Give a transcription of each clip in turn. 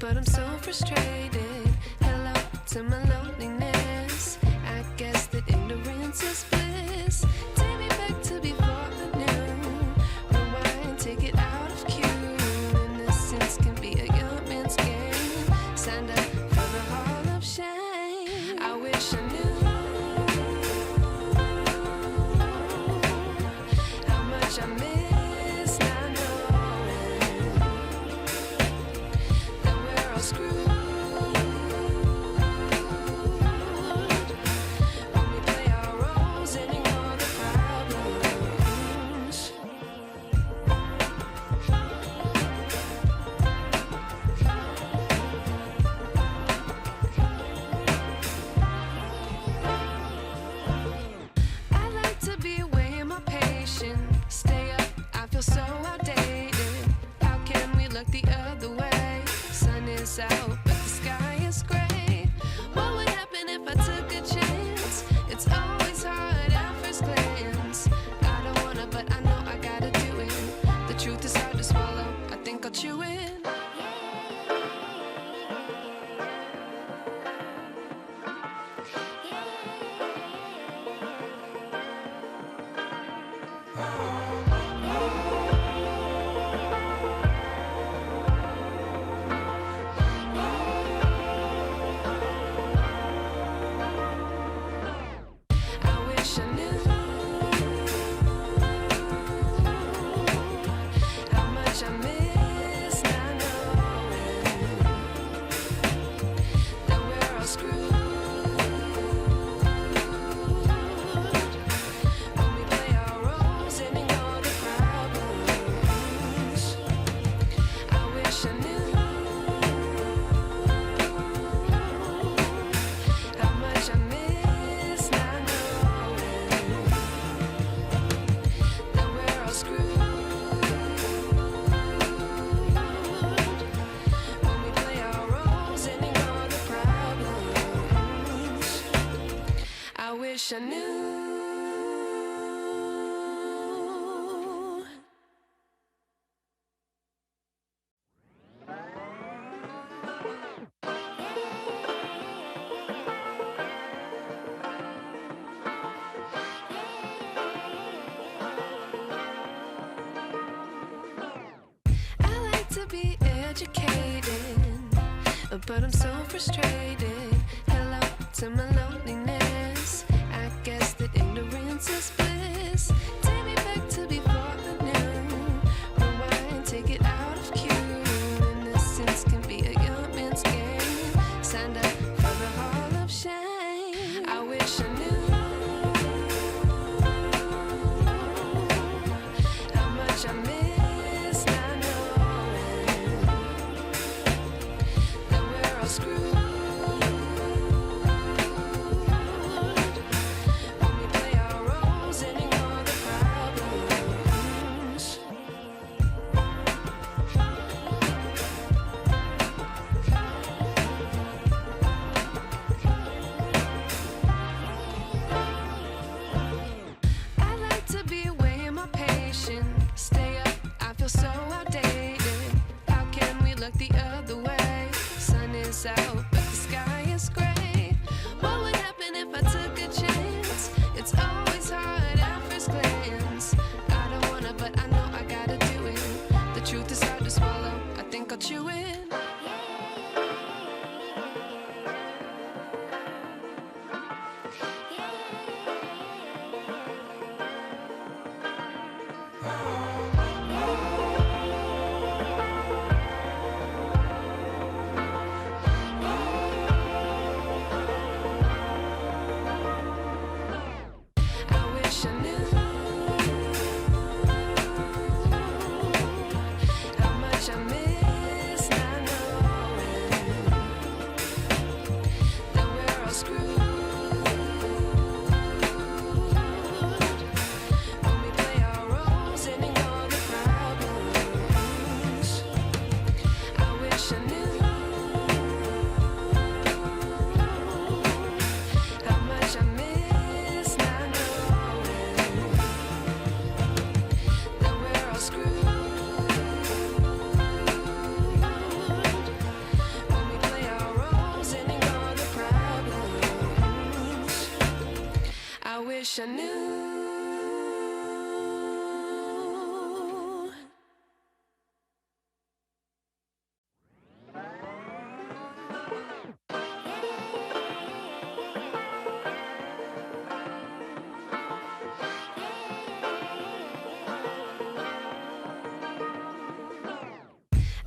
but I'm so frustrated. Hello to my loneliness. I guess that ignorance is bliss. Take me back to before I knew. Rewind, take it out of cue. Innocence can be a young man's game. Signed up for the hall of shame. I wish I knew how much I miss not knowing that we're all screwed. When we play our roles and ignore the problems. I like to be away in my patience. Stay up, I feel so outdated. How can we look the other way? Sun is out, but the sky is gray. What would happen if I took a chance? It's always hard at first glance. I don't wanna, but I know I gotta do it. The truth is hard to swallow, I think I'll chew it. I wish I knew how much I miss not knowing that we're all screwed. When we play our roles and ignore the problems. I wish I knew how much I miss not knowing that we're all screwed. When we play our roles and ignore the problems. I wish I knew. I like to be educated, but I'm so frustrated. Hello to my loneliness. I guess that ignorance is bliss. Take me back to before I knew. Rewind, take it out of cue. Innocence can be a young man's game. Signed up for the hall of shame. I wish I knew how much I miss not knowing that we're all screwed. wish I knew.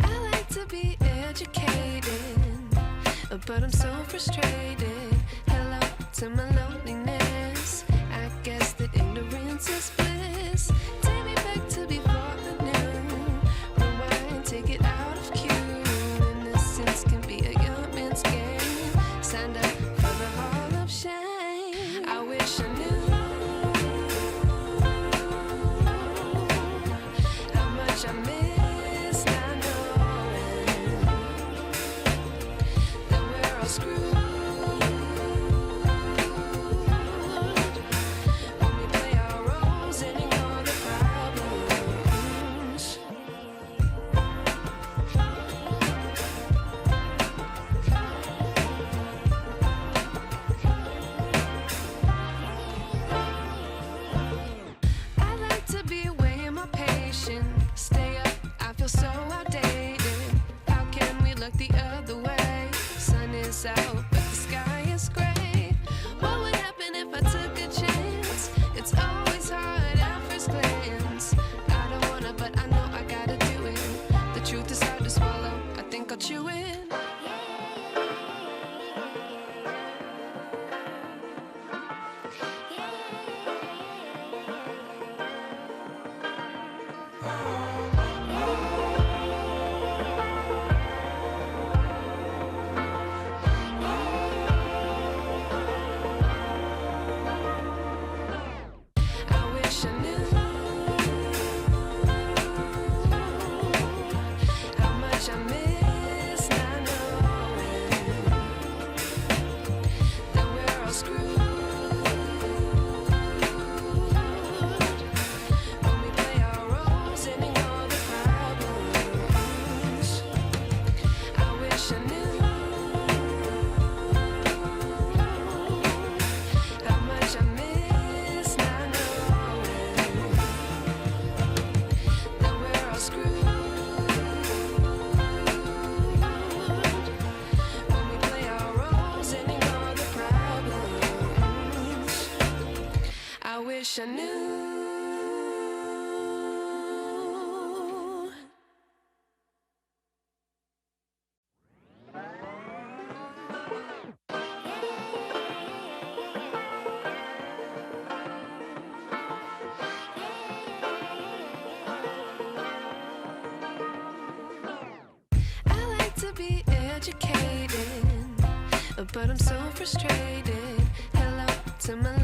I like to be educated, but I'm so frustrated. Hello to my loneliness. I guess that ignorance is bliss. Take me back to before I knew. Rewind, take it out of cue. Innocence can be a young man's game. Signed up for the hall of shame. I wish I knew how much I miss not knowing that we're all screwed. Stay up, I feel so outdated. How can we look the other way? Sun is out, but the sky is gray. What would happen if I took a chance? It's always hard at first glance. I don't wanna, but I know I gotta do it. The truth is hard to swallow, I think I'll chew it. I wish I knew. I like to be educated, but I'm so frustrated. Hello to my